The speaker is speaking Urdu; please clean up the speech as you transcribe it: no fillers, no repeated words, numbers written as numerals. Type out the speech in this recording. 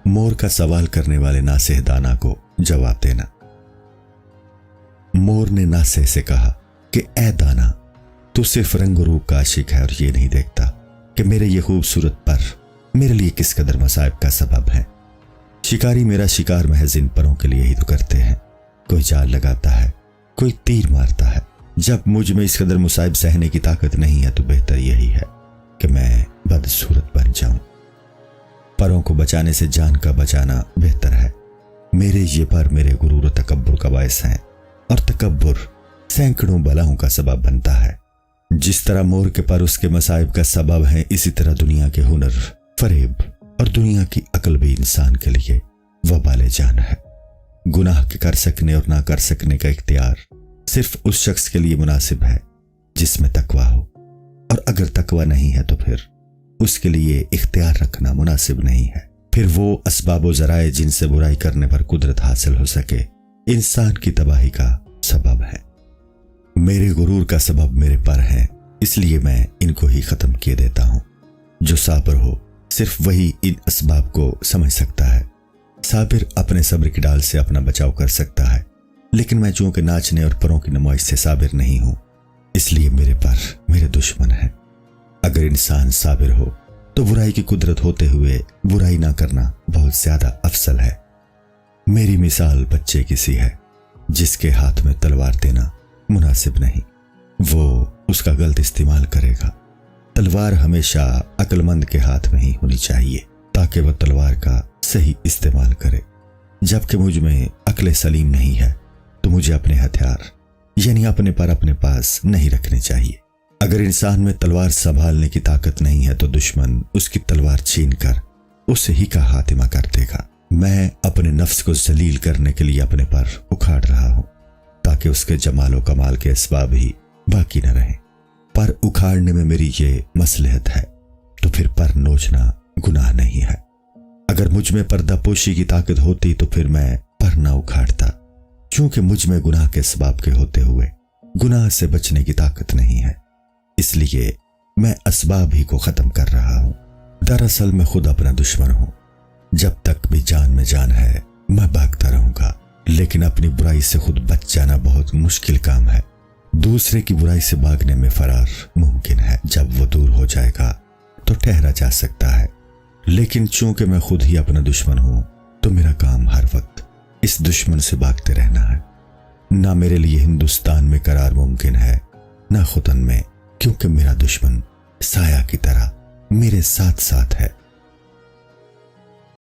مور کا سوال کرنے والے ناصح دانا کو جواب دینا۔ مور نے ناصح سے کہا کہ اے دانا، تو صرف رنگ و روپ کا عاشق ہے اور یہ نہیں دیکھتا کہ میرے یہ خوبصورت پر میرے لیے کس قدر مصائب کا سبب ہے۔ شکاری میرا شکار محض ان پروں کے لیے ہی تو کرتے ہیں، کوئی جال لگاتا ہے، کوئی تیر مارتا ہے۔ جب مجھ میں اس قدر مصائب سہنے کی طاقت نہیں ہے تو بہتر یہی ہے کہ میں بدصورت بن جاؤں۔ پروں کو بچانے سے جان کا بچانا بہتر ہے۔ میرے یہ پر میرے غرور و تکبر کا باعث ہیں، اور تکبر سینکڑوں بلاؤں کا سبب بنتا ہے۔ جس طرح مور کے پر اس کے مصائب کا سبب ہیں، اسی طرح دنیا کے ہنر، فریب اور دنیا کی عقل بھی انسان کے لیے وبال جان ہے۔ گناہ کے کر سکنے اور نہ کر سکنے کا اختیار صرف اس شخص کے لیے مناسب ہے جس میں تقوی ہو، اور اگر تقوی نہیں ہے تو پھر اس کے لیے اختیار رکھنا مناسب نہیں ہے۔ پھر وہ اسباب و ذرائع جن سے برائی کرنے پر قدرت حاصل ہو سکے انسان کی تباہی کا سبب ہے۔ میرے غرور کا سبب میرے پر ہیں، اس لیے میں ان کو ہی ختم کیے دیتا ہوں۔ جو صابر ہو صرف وہی ان اسباب کو سمجھ سکتا ہے۔ صابر اپنے صبر کی ڈال سے اپنا بچاؤ کر سکتا ہے، لیکن میں چونکہ ناچنے اور پروں کی نمائش سے صابر نہیں ہوں، اس لیے میرے پر میرے دشمن ہیں۔ اگر انسان صابر ہو تو برائی کی قدرت ہوتے ہوئے برائی نہ کرنا بہت زیادہ افضل ہے۔ میری مثال بچے کی سی ہے جس کے ہاتھ میں تلوار دینا مناسب نہیں، وہ اس کا غلط استعمال کرے گا۔ تلوار ہمیشہ عقل مند کے ہاتھ میں ہی ہونی چاہیے تاکہ وہ تلوار کا صحیح استعمال کرے۔ جبکہ مجھ میں عقل سلیم نہیں ہے تو مجھے اپنے ہتھیار یعنی اپنے پر اپنے پاس نہیں رکھنے چاہیے۔ اگر انسان میں تلوار سنبھالنے کی طاقت نہیں ہے تو دشمن اس کی تلوار چھین کر اسے ہی کا خاتمہ کر دے گا۔ میں اپنے نفس کو ذلیل کرنے کے لیے اپنے پر اکھاڑ رہا ہوں تاکہ اس کے جمال و کمال کے اسباب ہی باقی نہ رہیں۔ پر اکھاڑنے میں میری یہ مصلحت ہے تو پھر پر نوچنا گناہ نہیں ہے۔ اگر مجھ میں پردہ پوشی کی طاقت ہوتی تو پھر میں پر نہ اکھاڑتا۔ چونکہ مجھ میں گناہ کے اسباب کے ہوتے ہوئے گناہ سے بچنے کی طاقت نہیں ہے، اس لیے میں اسباب ہی کو ختم کر رہا ہوں۔ دراصل میں خود اپنا دشمن ہوں۔ جب تک بھی جان میں جان ہے میں بھاگتا رہوں گا، لیکن اپنی برائی سے خود بچ جانا بہت مشکل کام ہے۔ دوسرے کی برائی سے بھاگنے میں فرار ممکن ہے، جب وہ دور ہو جائے گا تو ٹھہرا جا سکتا ہے، لیکن چونکہ میں خود ہی اپنا دشمن ہوں تو میرا کام ہر وقت اس دشمن سے بھاگتے رہنا ہے۔ نہ میرے لیے ہندوستان میں قرار ممکن ہے نہ خطن میں، کیونکہ میرا دشمن سایہ کی طرح میرے ساتھ ساتھ ہے۔